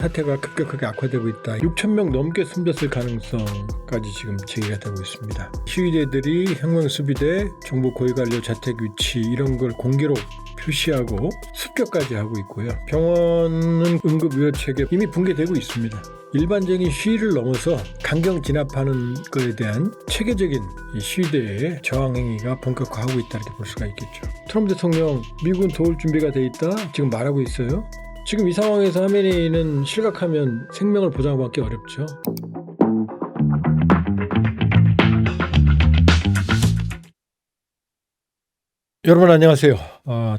사태가 급격하게 악화되고 있다. 6,000명 넘게 숨졌을 가능성까지 지금 제기가 되고 있습니다. 시위대들이 혁명수비대, 정부 고위관료 자택 위치 이런 걸 공개로 표시하고 습격까지 하고 있고요. 병원은 응급의료체계 이미 붕괴되고 있습니다. 일반적인 시위를 넘어서 강경 진압하는 것에 대한 체계적인 이 시위대의 저항 행위가 본격화하고 있다 이렇게 볼 수가 있겠죠. 트럼프 대통령 미국은 도울 준비가 돼 있다 지금 말하고 있어요. 지금 이 상황에서 하메네이는 실각하면 생명을 보장받기 어렵죠. 여러분 안녕하세요.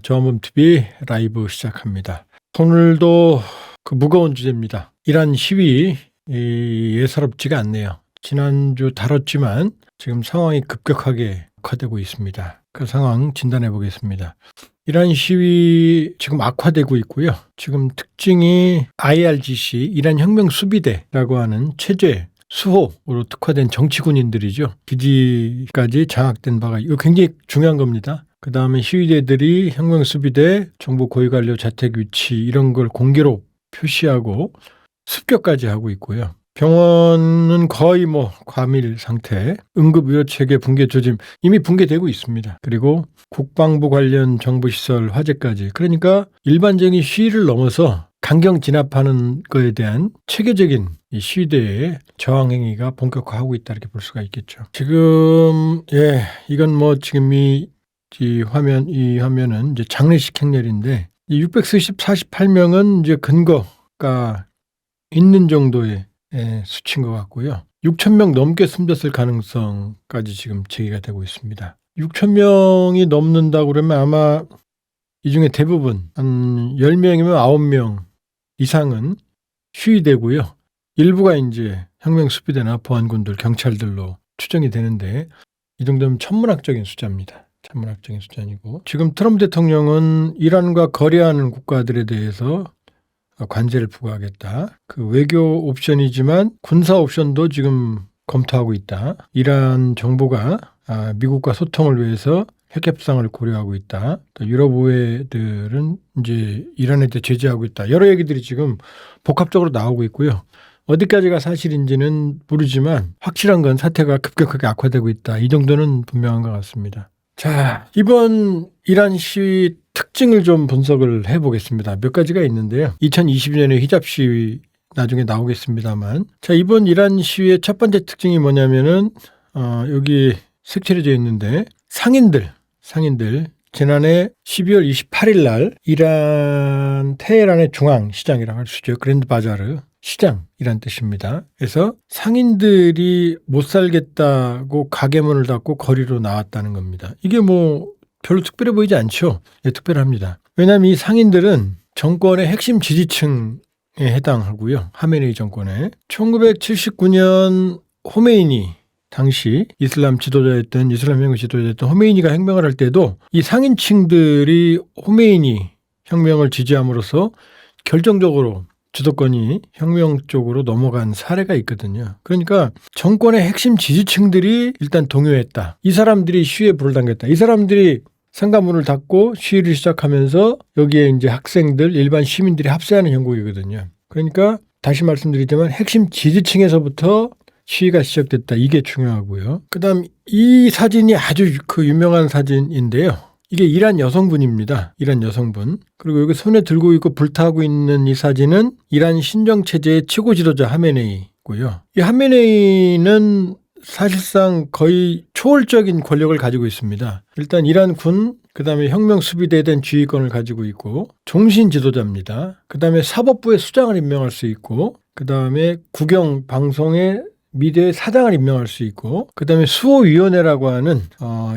저한범TV 라이브 시작합니다. 오늘도 무거운 주제입니다. 이란 시위 예사롭지가 않네요. 지난주 다뤘지만 지금 상황이 급격하게 악화되고 있습니다. 그 상황 진단해 보겠습니다. 이란 시위 지금 악화되고 있고요. 지금 특징이 IRGC 이란 혁명수비대라고 하는 체제 수호로 특화된 정치군인들이죠. 기지까지 장악된 바가 이거 굉장히 중요한 겁니다. 그 다음에 시위대들이 혁명수비대, 정부 고위관료 자택 위치 이런 걸 공개로 표시하고 습격까지 하고 있고요. 병원은 거의 과밀 상태, 응급의료체계 붕괴 조짐 이미 붕괴되고 있습니다. 그리고 국방부 관련 정부시설 화재까지. 그러니까 일반적인 시위를 넘어서 강경 진압하는 것에 대한 체계적인 이 시위대의 저항 행위가 본격화하고 있다 이렇게 볼 수가 있겠죠. 지금 이건 지금 이 화면은 이제 장례식 행렬인데 이 648명은 이제 근거가 있는 정도의 수치인 것 같고요. 6,000명 넘게 숨졌을 가능성까지 지금 제기가 되고 있습니다. 6,000명이 넘는다고 그러면 아마 이 중에 대부분 한 10명이면 9명 이상은 시위되고요. 일부가 이제 혁명수비대나 보안군들, 경찰들로 추정이 되는데 이 정도면 천문학적인 숫자입니다. 천문학적인 숫자이고 지금 트럼프 대통령은 이란과 거래하는 국가들에 대해서 관세를 부과하겠다. 그 외교 옵션이지만 군사 옵션도 지금 검토하고 있다. 이란 정부가 미국과 소통을 위해서 핵 협상을 고려하고 있다. 또 유럽 의회들은 이제 이란에 대해 제재하고 있다. 여러 얘기들이 지금 복합적으로 나오고 있고요. 어디까지가 사실인지는 모르지만 확실한 건 사태가 급격하게 악화되고 있다. 이 정도는 분명한 것 같습니다. 자, 이번 이란 시위 특징을 좀 분석을 해보겠습니다. 몇 가지가 있는데요. 2022년에 히잡 시위 나중에 나오겠습니다만, 자, 이번 이란 시위의 첫 번째 특징이 뭐냐면은 여기 색칠해져 있는데 상인들 지난해 12월 28일 날 이란 테헤란의 중앙시장이라고 할 수 있죠. 그랜드 바자르 시장이란 뜻입니다. 그래서 상인들이 못 살겠다고 가게 문을 닫고 거리로 나왔다는 겁니다. 이게 별로 특별해 보이지 않죠? 특별합니다. 왜냐하면 이 상인들은 정권의 핵심 지지층에 해당하고요. 하메네이 정권에 1979년 호메이니 당시 이슬람 혁명 지도자였던 호메이니가 혁명을 할 때도 이 상인층들이 호메이니 혁명을 지지함으로써 결정적으로 주도권이 혁명 쪽으로 넘어간 사례가 있거든요. 그러니까 정권의 핵심 지지층들이 일단 동요했다. 이 사람들이 시위에 불을 당겼다. 이 사람들이 상가문을 닫고 시위를 시작하면서 여기에 이제 학생들, 일반 시민들이 합세하는 형국이거든요. 그러니까 다시 말씀드리지만 핵심 지지층에서부터 시위가 시작됐다. 이게 중요하고요. 그다음 이 사진이 아주 유명한 사진인데요. 이게 이란 여성분입니다. 이란 여성분. 그리고 여기 손에 들고 있고 불타고 있는 이 사진은 이란 신정체제의 최고 지도자 하메네이고요. 이 하메네이는 사실상 거의 초월적인 권력을 가지고 있습니다. 일단 이란 군, 그다음에 혁명수비대에 대한 지휘권을 가지고 있고 종신 지도자입니다. 그다음에 사법부의 수장을 임명할 수 있고 그다음에 국영방송의 미디어의 사장을 임명할 수 있고 그다음에 수호위원회라고 하는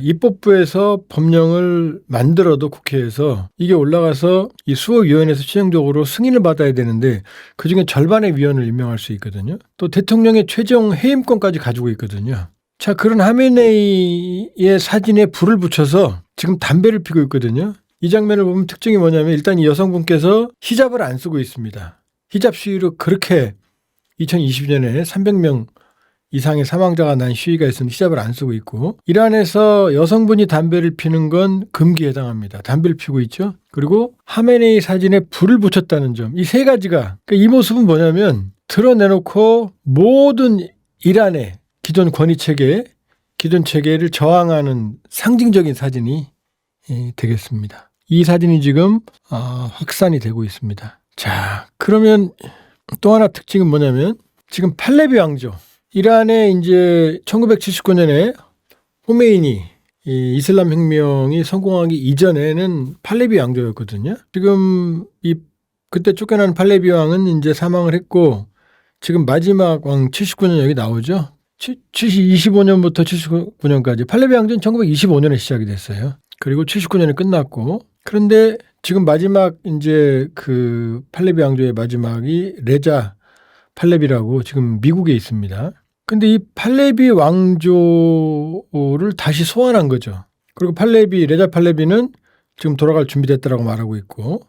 입법부에서 법령을 만들어도 국회에서 이게 올라가서 이 수호위원회에서 최종적으로 승인을 받아야 되는데 그중에 절반의 위원을 임명할 수 있거든요. 또 대통령의 최종 해임권까지 가지고 있거든요. 자, 그런 하메네이의 사진에 불을 붙여서 지금 담배를 피고 있거든요. 이 장면을 보면 특징이 뭐냐면 일단 이 여성분께서 히잡을 안 쓰고 있습니다. 히잡 시위로 그렇게 2022년에 300명 이상의 사망자가 난 시위가 있으면 히잡을 안 쓰고 있고, 이란에서 여성분이 담배를 피는 건 금기에 해당합니다. 담배를 피우고 있죠. 그리고 하메네이 사진에 불을 붙였다는 점, 이 세 가지가, 그러니까 이 모습은 뭐냐면 드러내놓고 모든 이란의 기존 권위 체계, 기존 체계를 저항하는 상징적인 사진이 되겠습니다. 이 사진이 지금 확산이 되고 있습니다. 자, 그러면 또 하나 특징은 뭐냐면 지금 팔레비 왕조, 이란에 이제 1979년에 호메이니 이 이슬람 혁명이 성공하기 이전에는 팔레비 왕조였거든요. 지금 그때 쫓겨난 팔레비 왕은 이제 사망을 했고, 지금 마지막 왕 79년 여기 나오죠. 25년부터 79년까지 팔레비 왕조는 1925년에 시작이 됐어요. 그리고 79년에 끝났고, 그런데 지금 마지막 이제 그 팔레비 왕조의 마지막이 레자 팔레비라고 지금 미국에 있습니다. 근데 이 팔레비 왕조를 다시 소환한 거죠. 그리고 레자 팔레비는 지금 돌아갈 준비됐다라고 말하고 있고,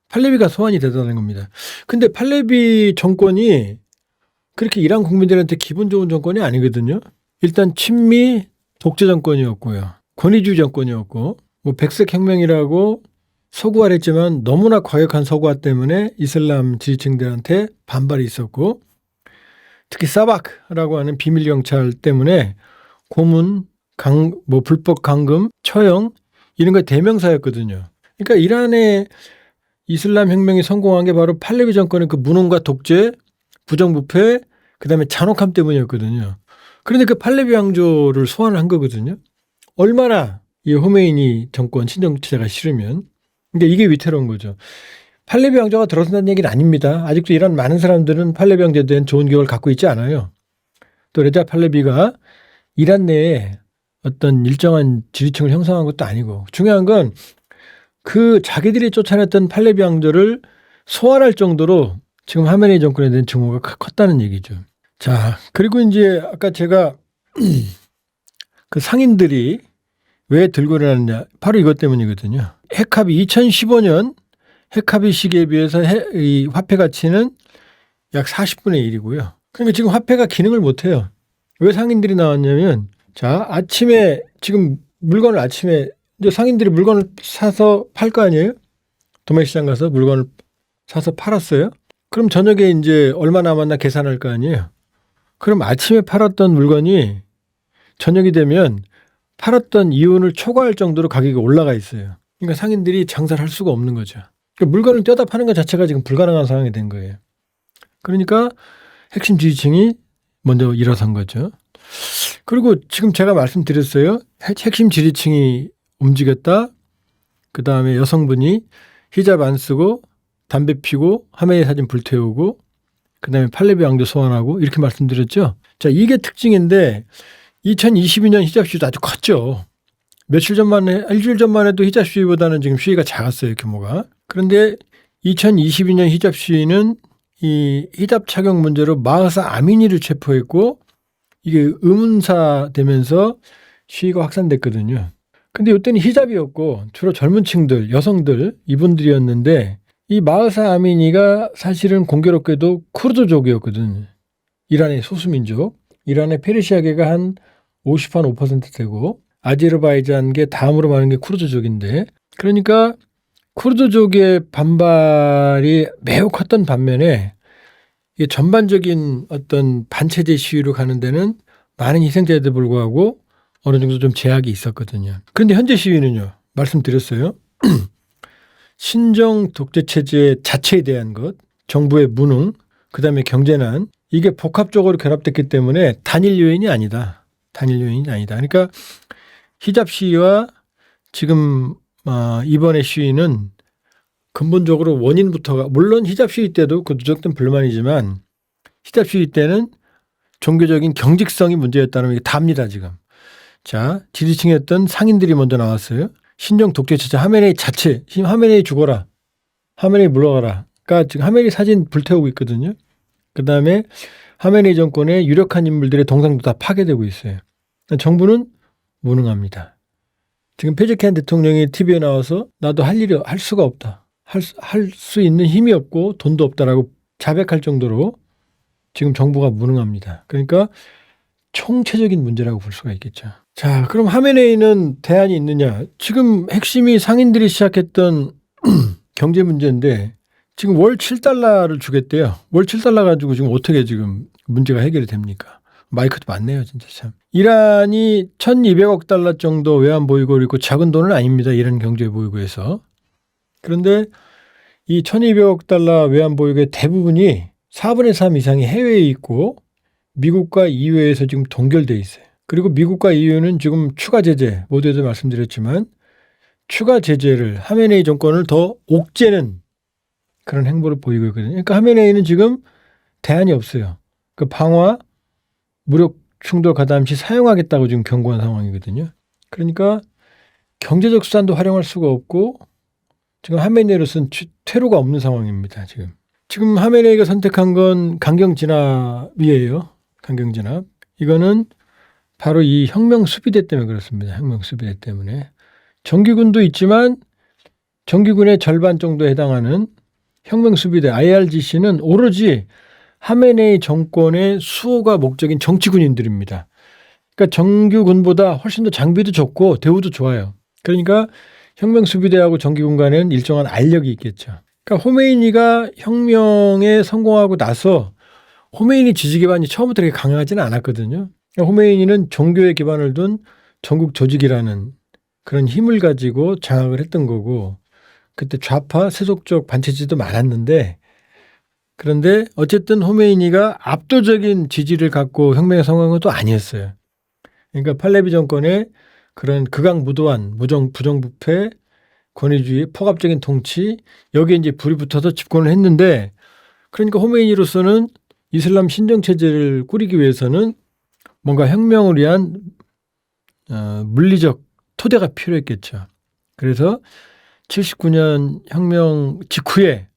팔레비가 소환이 되다는 겁니다. 근데 팔레비 정권이 그렇게 이란 국민들한테 기분 좋은 정권이 아니거든요. 일단 친미 독재 정권이었고요. 권위주의 정권이었고, 뭐 백색 혁명이라고 서구화를 했지만 너무나 과격한 서구화 때문에 이슬람 지지층들한테 반발이 있었고, 특히 사바크라고 하는 비밀 경찰 때문에 고문, 불법 감금, 처형 이런 거 대명사였거든요. 그러니까 이란의 이슬람 혁명이 성공한 게 바로 팔레비 정권의 그 무능과 독재, 부정부패, 그다음에 잔혹함 때문이었거든요. 그런데 그 팔레비 왕조를 소환을 한 거거든요. 얼마나 이 호메이니 정권 친정체제가 싫으면. 그러니까 이게 위태로운 거죠. 팔레비 왕조가 들어선다는 얘기는 아닙니다. 아직도 이란 많은 사람들은 팔레비 왕조에 대한 좋은 기억을 갖고 있지 않아요. 또 레자 팔레비가 이란 내에 어떤 일정한 지지층을 형성한 것도 아니고, 중요한 건 그 자기들이 쫓아냈던 팔레비 왕조를 소환할 정도로 지금 하메네이 정권에 대한 증오가 컸다는 얘기죠. 자, 그리고 이제 아까 제가 그 상인들이 왜 들고 일어났냐, 바로 이것 때문이거든요. 핵합의 2015년 핵합의 시기에 비해서 이 화폐 가치는 약 40분의 1이고요. 그러니까 지금 화폐가 기능을 못해요. 왜 상인들이 나왔냐면, 자, 아침에 지금 물건을 아침에 이제 상인들이 물건을 사서 팔 거 아니에요? 도매시장 가서 물건을 사서 팔았어요. 그럼 저녁에 이제 얼마 남았나 계산할 거 아니에요? 그럼 아침에 팔았던 물건이 저녁이 되면 팔았던 이윤을 초과할 정도로 가격이 올라가 있어요. 그러니까 상인들이 장사를 할 수가 없는 거죠. 그러니까 물건을 떼다 파는 것 자체가 지금 불가능한 상황이 된 거예요. 그러니까 핵심 지지층이 먼저 일어선 거죠. 그리고 지금 제가 말씀드렸어요. 핵심 지지층이 움직였다. 그 다음에 여성분이 히잡 안 쓰고 담배 피고 하메네이 사진 불태우고, 그 다음에 팔레비 왕조 소환하고, 이렇게 말씀드렸죠. 자, 이게 특징인데 2022년 히잡 시위도 아주 컸죠. 며칠 전만 일주일 전만 해도 히잡 시위보다는 지금 시위가 작았어요, 규모가. 그런데 2022년 히잡 시위는 이 히잡 착용 문제로 마흐사 아미니를 체포했고, 이게 의문사 되면서 시위가 확산됐거든요. 근데 이때는 히잡이었고 주로 젊은 층들, 여성들, 이분들이었는데, 이 마흐사 아미니가 사실은 공교롭게도 쿠르드족이었거든. 이란의 소수민족. 이란의 페르시아계가 한 5% 되고, 아제르바이잔계 다음으로 많은 게 쿠르드족인데, 그러니까 쿠르드족의 반발이 매우 컸던 반면에 이 전반적인 어떤 반체제 시위로 가는 데는 많은 희생자에도 불구하고 어느 정도 좀 제약이 있었거든요. 그런데 현재 시위는요, 말씀드렸어요. 신정 독재체제 자체에 대한 것, 정부의 무능, 그다음에 경제난, 이게 복합적으로 결합됐기 때문에 단일 요인이 아니다. 단일 요인이 아니다. 그러니까 히잡 시위와 지금 이번의 시위는 근본적으로 원인부터가, 물론 히잡 시위 때도 그 누적된 불만이지만 히잡 시위 때는 종교적인 경직성이 문제였다는 게 답니다, 지금. 자, 지지층이었던 상인들이 먼저 나왔어요. 신정 독재체제 하메네이 자체, 하메네이 죽어라, 하메네이 물러가라. 그러니까 지금 하메네이 사진 불태우고 있거든요. 그 다음에 하메네이 정권의 유력한 인물들의 동상도 다 파괴되고 있어요. 정부는 무능합니다. 지금 페제키안 대통령이 TV에 나와서 나도 할 수가 없다, 할 수 있는 힘이 없고 돈도 없다라고 자백할 정도로 지금 정부가 무능합니다. 그러니까 총체적인 문제라고 볼 수가 있겠죠. 자, 그럼 하메네이는 대안이 있느냐? 지금 핵심이 상인들이 시작했던 경제 문제인데 지금 월 7달러를 주겠대요. 월 7달러 가지고 지금 어떻게 지금 문제가 해결이 됩니까? 마이크도 많네요, 진짜 참. 이란이 1200억 달러 정도 외환 보유고를 있고 작은 돈은 아닙니다. 이란 경제 보유고에서. 그런데 이 1200억 달러 외환 보유고의 대부분이 4분의 3 이상이 해외에 있고 미국과 EU에서 지금 동결돼 있어요. 그리고 미국과 EU는 지금 추가 제재, 모두에도 말씀드렸지만 추가 제재를 하메네이 정권을 더 옥죄는 그런 행보를 보이고 있거든요. 그러니까 하메네이는 지금 대안이 없어요. 그 방화, 무력 충돌 가담시 사용하겠다고 지금 경고한 상황이거든요. 그러니까 경제적 수단도 활용할 수가 없고 지금 하메네이로서는 퇴로가 없는 상황입니다. 지금 하메네이가 선택한 건 강경 진압이에요. 강경 진압. 이거는 바로 이 혁명 수비대 때문에 그렇습니다. 혁명 수비대 때문에. 정규군도 있지만 정규군의 절반 정도에 해당하는 혁명 수비대 IRGC는 오로지 하메네이 정권의 수호가 목적인 정치군인들입니다. 그러니까 정규군보다 훨씬 더 장비도 좋고 대우도 좋아요. 그러니까 혁명 수비대하고 정규군 간에는 일정한 알력이 있겠죠. 그러니까 호메이니가 혁명에 성공하고 나서 호메이니 지지 기반이 처음부터 그렇게 강하지는 않았거든요. 그러니까 호메이니는 종교에 기반을 둔 전국 조직이라는 그런 힘을 가지고 장악을 했던 거고 그때 좌파 세속적 반체제도 많았는데 그런데 어쨌든 호메이니가 압도적인 지지를 갖고 혁명에 성공한 것도 아니었어요. 그러니까 팔레비 정권의 그런 극악무도한 부정부패, 권위주의, 포갑적인 통치 여기에 이제 불이 붙어서 집권을 했는데 그러니까 호메이니로서는 이슬람 신정체제를 꾸리기 위해서는 뭔가 혁명을 위한 물리적 토대가 필요했겠죠. 그래서 79년 혁명 직후에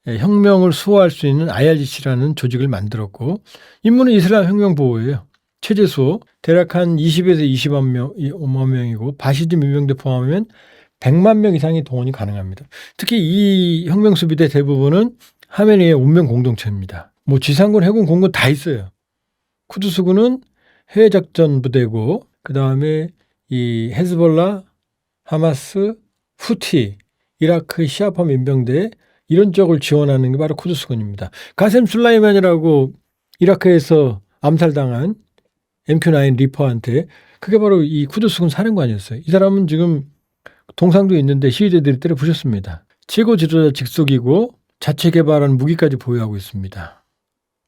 혁명을 수호할 수 있는 IRGC라는 조직을 만들었고 임무는 이슬람 혁명 보호예요. 체제 수호. 대략 한 20에서 25만 명이고 바시즘 민병대 포함하면 100만 명 이상이 동원이 가능합니다. 특히 이 혁명 수비대 대부분은 하메네이의 운명 공동체입니다. 뭐 지상군, 해군, 공군 다 있어요. 쿠드스군은 해외작전 부대고 그다음에 이 헤즈볼라, 하마스, 후티, 이라크 시아파 민병대 이런 쪽을 지원하는 게 바로 쿠드스군입니다. 가셈 술라이만이라고 이라크에서 암살당한 MQ-9 리퍼한테 그게 바로 이 쿠드스군 사령관이었어요. 이 사람은 지금 동상도 있는데 시위대들이 때려 부셨습니다. 최고 지도자 직속이고 자체 개발한 무기까지 보유하고 있습니다.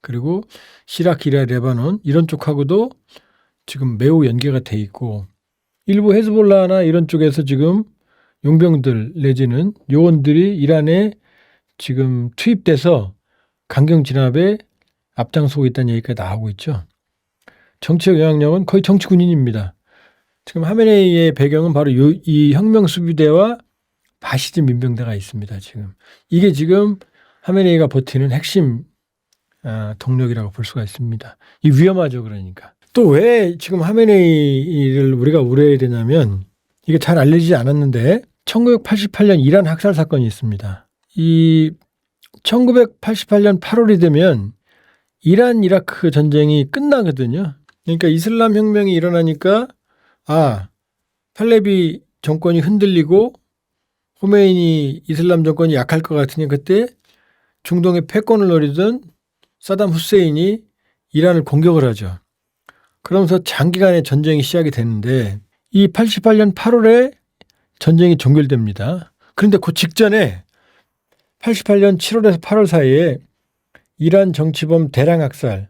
그리고 시라크, 이라크, 레바논 이런 쪽하고도 지금 매우 연계가 돼 있고 일부 헤즈볼라나 이런 쪽에서 지금 용병들 내지는 요원들이 이란에 지금 투입돼서 강경 진압에 앞장서고 있다는 얘기가 나오고 있죠. 정치적 영향력은 거의 정치 군인입니다. 지금 하메네이의 배경은 바로 이 혁명 수비대와 바시즘 민병대가 있습니다. 지금 이게 지금 하메네이가 버티는 핵심 동력이라고 볼 수가 있습니다. 이 위험하죠, 그러니까. 또 왜 지금 하메네이를 우리가 우려해야 되냐면 이게 잘 알려지지 않았는데 1988년 이란 학살 사건이 있습니다. 이 1988년 8월이 되면 이란 이라크 전쟁이 끝나거든요. 그러니까 이슬람 혁명이 일어나니까 팔레비 정권이 흔들리고 호메이니 이슬람 정권이 약할 것 같으니 그때 중동의 패권을 노리던 사담 후세인이 이란을 공격을 하죠. 그러면서 장기간의 전쟁이 시작이 되는데 이 88년 8월에 전쟁이 종결됩니다. 그런데 그 직전에 88년 7월에서 8월 사이에 이란 정치범 대량 학살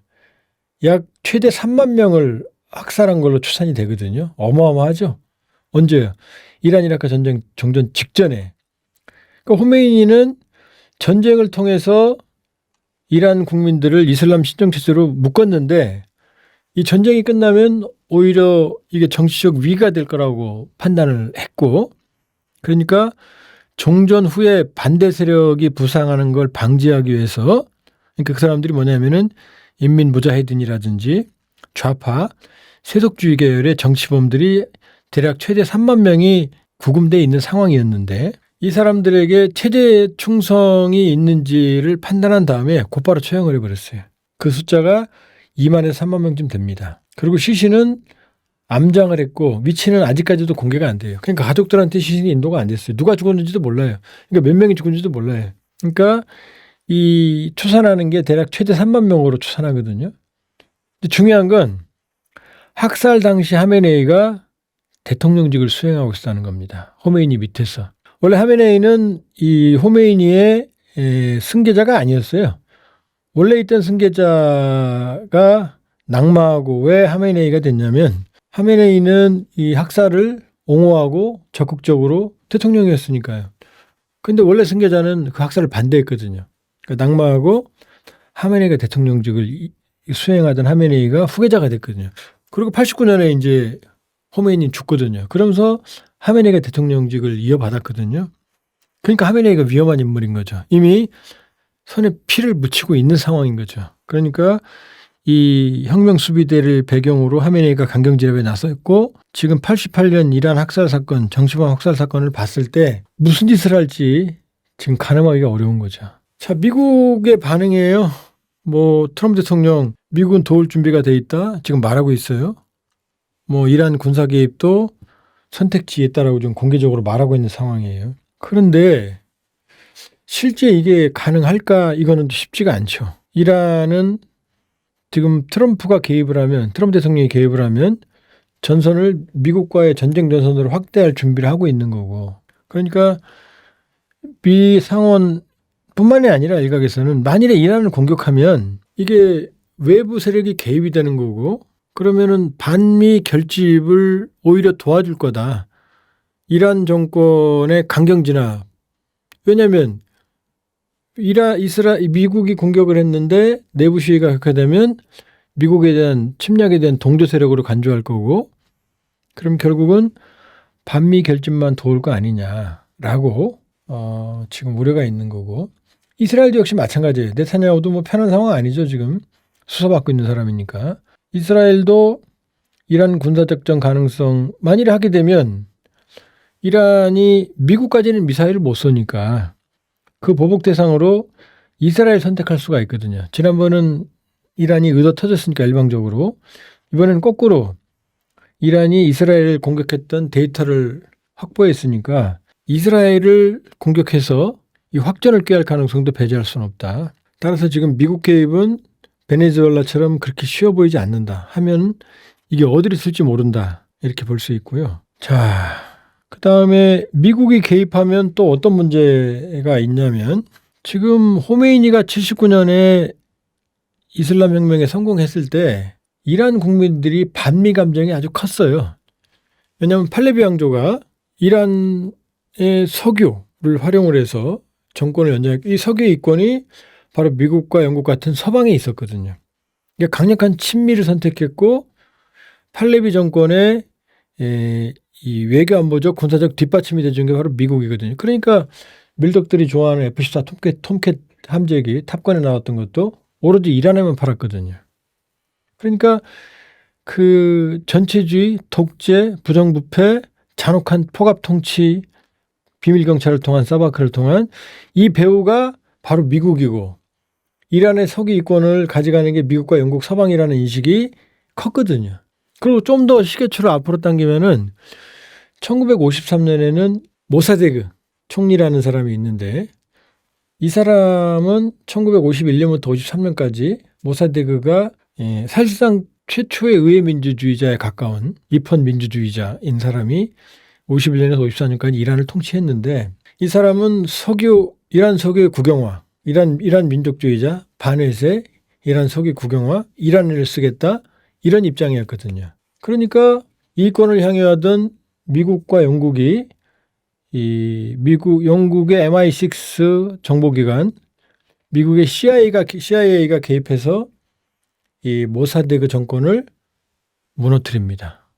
약 최대 3만 명을 학살한 걸로 추산이 되거든요. 어마어마하죠. 언제요? 이란 이라크 전쟁 종전 직전에. 그러니까 호메이니는 전쟁을 통해서 이란 국민들을 이슬람 신정체제로 묶었는데 이 전쟁이 끝나면 오히려 이게 정치적 위기가 될 거라고 판단을 했고 그러니까 종전 후에 반대 세력이 부상하는 걸 방지하기 위해서 그러니까 그 사람들이 뭐냐면은 인민 무자헤딘이라든지 좌파 세속주의 계열의 정치범들이 대략 최대 3만 명이 구금되어 있는 상황이었는데 이 사람들에게 체제 충성이 있는지를 판단한 다음에 곧바로 처형을 해버렸어요. 그 숫자가 2만에서 3만 명쯤 됩니다. 그리고 시신은 암장을 했고 위치는 아직까지도 공개가 안 돼요. 그러니까 가족들한테 시신이 인도가 안 됐어요. 누가 죽었는지도 몰라요. 그러니까 몇 명이 죽은지도 몰라요. 그러니까 이 추산하는 게 대략 최대 3만 명으로 추산하거든요. 근데 중요한 건 학살 당시 하메네이가 대통령직을 수행하고 있었다는 겁니다. 호메이니 밑에서. 원래 하메네이는 이 호메이니의 승계자가 아니었어요. 원래 있던 승계자가 낙마하고 왜 하메네이가 됐냐면 하메네이는 이 학살을 옹호하고 적극적으로 대통령이었으니까요. 근데 원래 승계자는 그 학살을 반대했거든요. 그러니까 낙마하고 하메네이가 대통령직을 수행하던 하메네이가 후계자가 됐거든요. 그리고 89년에 이제 호메이니 죽거든요. 그러면서 하메네이가 대통령직을 이어받았거든요. 그러니까 하메네이가 위험한 인물인 거죠. 이미 손에 피를 묻히고 있는 상황인 거죠. 그러니까 이 혁명 수비대를 배경으로 하메네이가 강경진압에 나섰고 지금 88년 이란 학살 사건, 정치범 학살 사건을 봤을 때 무슨 짓을 할지 지금 가늠하기가 어려운 거죠. 자, 미국의 반응이에요. 뭐 트럼프 대통령 미국은 도울 준비가 돼 있다 지금 말하고 있어요. 뭐 이란 군사 개입도 선택지에 있다라고 좀 공개적으로 말하고 있는 상황이에요. 그런데 실제 이게 가능할까 이거는 쉽지가 않죠. 이란은 지금 트럼프 대통령이 개입을 하면 전선을 미국과의 전쟁 전선으로 확대할 준비를 하고 있는 거고. 그러니까 미 상원뿐만이 아니라 일각에서는 만일에 이란을 공격하면 이게 외부 세력이 개입이 되는 거고 그러면은 반미 결집을 오히려 도와줄 거다. 이란 정권의 강경 진압. 왜냐하면 미국이 공격을 했는데 내부 시위가 격화되면 미국에 대한 침략에 대한 동조 세력으로 간주할 거고 그럼 결국은 반미 결집만 도울 거 아니냐라고 지금 우려가 있는 거고 이스라엘도 역시 마찬가지예요. 네타냐후도 뭐 편한 상황 아니죠. 지금 수사받고 있는 사람이니까. 이스라엘도 이란 군사작전 가능성 만일에 하게 되면 이란이 미국까지는 미사일을 못 쏘니까 그 보복 대상으로 이스라엘 선택할 수가 있거든요. 지난번은 이란이 의도 터졌으니까 일방적으로 이번에는 거꾸로 이란이 이스라엘을 공격했던 데이터를 확보했으니까 이스라엘을 공격해서 이 확전을 꾀할 가능성도 배제할 수는 없다. 따라서 지금 미국 개입은 베네수엘라처럼 그렇게 쉬워 보이지 않는다 하면 이게 어디로 쓸지 모른다 이렇게 볼 수 있고요. 자, 그다음에 미국이 개입하면 또 어떤 문제가 있냐면 지금 호메이니가 79년에 이슬람 혁명에 성공했을 때 이란 국민들이 반미 감정이 아주 컸어요. 왜냐하면 팔레비 왕조가 이란의 석유를 활용을 해서 정권을 연장했고 이 석유 이권이 바로 미국과 영국 같은 서방에 있었거든요. 그러니까 강력한 친미를 선택했고 팔레비 정권의 이 외교 안보적 군사적 뒷받침이 돼준 게 바로 미국이거든요. 그러니까 밀덕들이 좋아하는 F-14 톰캣 함재기 탑건에 나왔던 것도 오로지 이란에만 팔았거든요. 그러니까 그 전체주의, 독재, 부정부패, 잔혹한 포갑 통치, 비밀 경찰을 통한 사바크를 통한 이 배후가 바로 미국이고 이란의 석유 이권을 가져가는 게 미국과 영국 서방이라는 인식이 컸거든요. 그리고 좀 더 시계추를 앞으로 당기면은 1953년에는 모사데그 총리라는 사람이 있는데 이 사람은 1951년부터 53년까지 모사데그가 사실상 최초의 의회민주주의자에 가까운 입헌 민주주의자인 사람이 51년에서 54년까지 이란을 통치했는데 이 사람은 이란 석유의 국영화, 이란 민족주의자, 반회세, 이란 석유 국영화, 이란을 쓰겠다 이런 입장이었거든요. 그러니까 이권을 향해 하던 미국과 영국이 영국의 MI6 정보기관, 미국의 CIA가 개입해서 이 모사데그 정권을 무너뜨립니다.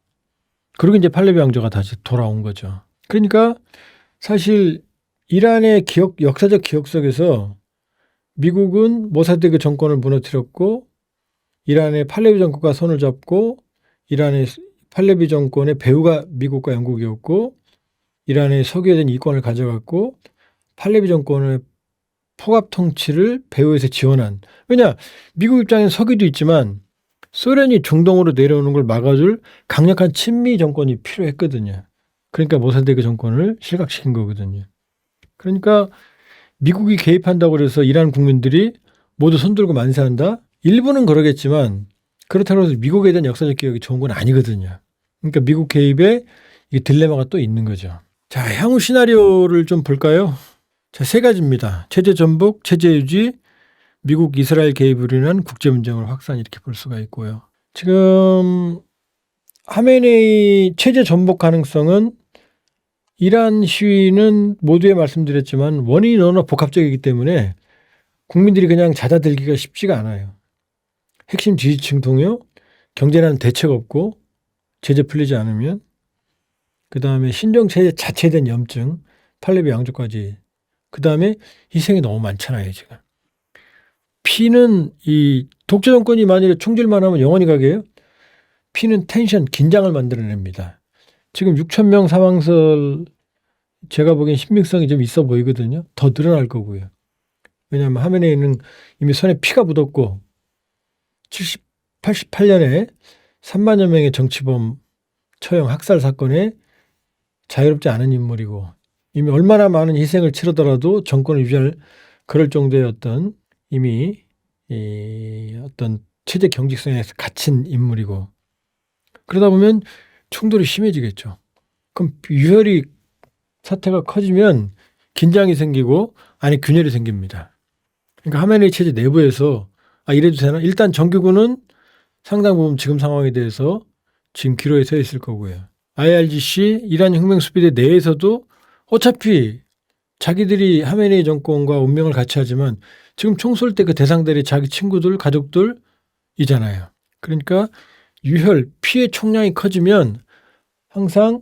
그리고 이제 팔레비 왕조가 다시 돌아온 거죠. 그러니까 사실 이란의 역사적 기억 속에서 미국은 모사데그 정권을 무너뜨렸고 이란의 팔레비 정권과 손을 잡고 이란의 팔레비 정권의 배후가 미국과 영국이었고 이란의 석유에 대한 이권을 가져갔고 팔레비 정권의 포갑 통치를 배후에서 지원한 왜냐 미국 입장에는 석유도 있지만 소련이 중동으로 내려오는 걸 막아줄 강력한 친미 정권이 필요했거든요. 그러니까 모사데크 정권을 실각시킨 거거든요. 그러니까 미국이 개입한다고 해서 이란 국민들이 모두 손들고 만세한다? 일부는 그러겠지만 그렇다고 해서 미국에 대한 역사적 기억이 좋은 건 아니거든요. 그러니까 미국 개입에 이 딜레마가 또 있는 거죠. 자, 향후 시나리오를 좀 볼까요? 자, 세 가지입니다. 체제 전복, 체제 유지, 미국 이스라엘 개입으로 인한 국제 분쟁을 확산 이렇게 볼 수가 있고요. 지금 하메네이 체제 전복 가능성은 이란 시위는 모두에 말씀드렸지만 원인이 너무나 복합적이기 때문에 국민들이 그냥 잦아들기가 쉽지가 않아요. 핵심 지지층 동요, 경제라는 대책 없고 제재 풀리지 않으면 그다음에 신정체제 자체에 대한 염증, 팔레비 양조까지 그다음에 희생이 너무 많잖아요. 지금. 피는 이 독재 정권이 만일에 총질만 하면 영원히 가게요. 피는 텐션, 긴장을 만들어냅니다. 지금 6천 명 사망설 제가 보기엔 신빙성이 좀 있어 보이거든요. 더 늘어날 거고요. 왜냐하면 하메네이는 이미 손에 피가 묻었고 88년에 3만여 명의 정치범 처형 학살 사건에 자유롭지 않은 인물이고 이미 얼마나 많은 희생을 치르더라도 정권을 유지할 그럴 정도의 어떤 이미 이 어떤 체제 경직성에서 갇힌 인물이고 그러다 보면 충돌이 심해지겠죠. 그럼 유혈이 사태가 커지면 긴장이 생기고 아니 균열이 생깁니다. 그러니까 하메네이 체제 내부에서 이래도 되나? 일단 정규군은 상당 부분 지금 상황에 대해서 지금 기로에 서 있을 거고요. IRGC 이란 혁명수비대 내에서도 어차피 자기들이 하메네이 정권과 운명을 같이 하지만 지금 총 쏠 때 그 대상들이 자기 친구들, 가족들이잖아요. 그러니까 유혈, 피해 총량이 커지면 항상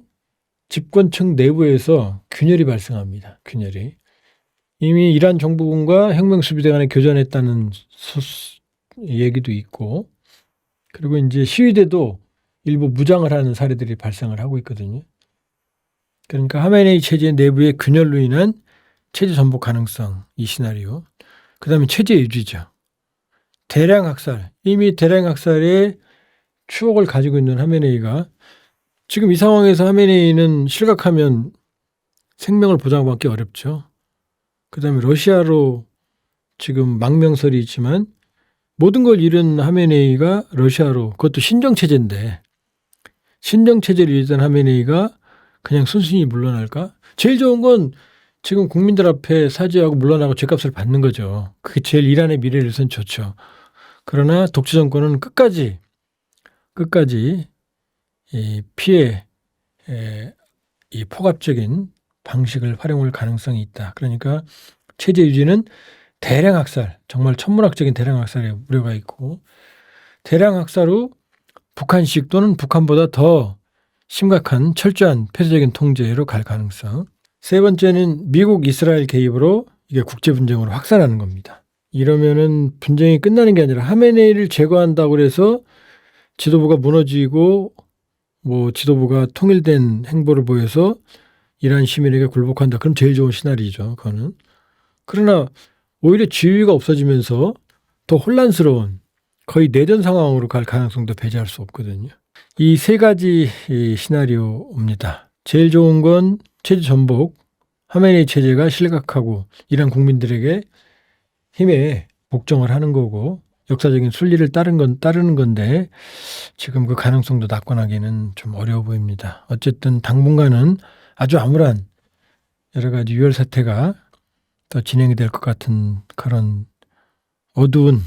집권층 내부에서 균열이 발생합니다. 균열이. 이미 이란 정부군과 혁명수비대 간에 교전했다는 얘기도 있고 그리고 이제 시위대도 일부 무장을 하는 사례들이 발생을 하고 있거든요. 그러니까 하메네이 체제 내부의 균열로 인한 체제 전복 가능성, 이 시나리오. 그 다음에 체제 유지죠. 대량 학살. 이미 대량 학살의 추억을 가지고 있는 하메네이가 지금 이 상황에서 하메네이는 실각하면 생명을 보장받기 어렵죠. 그 다음에 러시아로 지금 망명설이 있지만 모든 걸 잃은 하메네이가 러시아로 그것도 신정체제인데 신정체제를 잃던 하메네이가 그냥 순순히 물러날까? 제일 좋은 건 지금 국민들 앞에 사죄하고 물러나고 죗값을 받는 거죠. 그게 제일 이란의 미래를 위해서는 좋죠. 그러나 독재 정권은 끝까지 이 피해 이 폭압적인 방식을 활용할 가능성이 있다. 그러니까 체제 유지는 대량 학살, 정말 천문학적인 대량 학살의 우려가 있고 대량 학살 후 북한식 또는 북한보다 더 심각한 철저한 폐쇄적인 통제로 갈 가능성. 세 번째는 미국 이스라엘 개입으로 이게 국제 분쟁으로 확산하는 겁니다. 이러면은 분쟁이 끝나는 게 아니라 하메네이를 제거한다고 해서 지도부가 무너지고 뭐 지도부가 통일된 행보를 보여서 이란 시민에게 굴복한다. 그럼 제일 좋은 시나리오죠. 그거는. 그러나 오히려 지위가 없어지면서 더 혼란스러운 거의 내전 상황으로 갈 가능성도 배제할 수 없거든요. 이 세 가지 시나리오입니다. 제일 좋은 건 체제 전복, 하메네이 체제가 실각하고 이란 국민들에게 힘에 복종을 하는 거고 역사적인 순리를 따르는 건데 지금 그 가능성도 낙관하기는 좀 어려워 보입니다. 어쨌든 당분간은 아주 암울한 여러 가지 유혈 사태가 더 진행이 될 것 같은 그런 어두운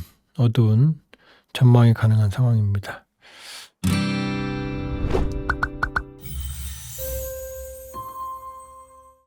전망이 가능한 상황입니다.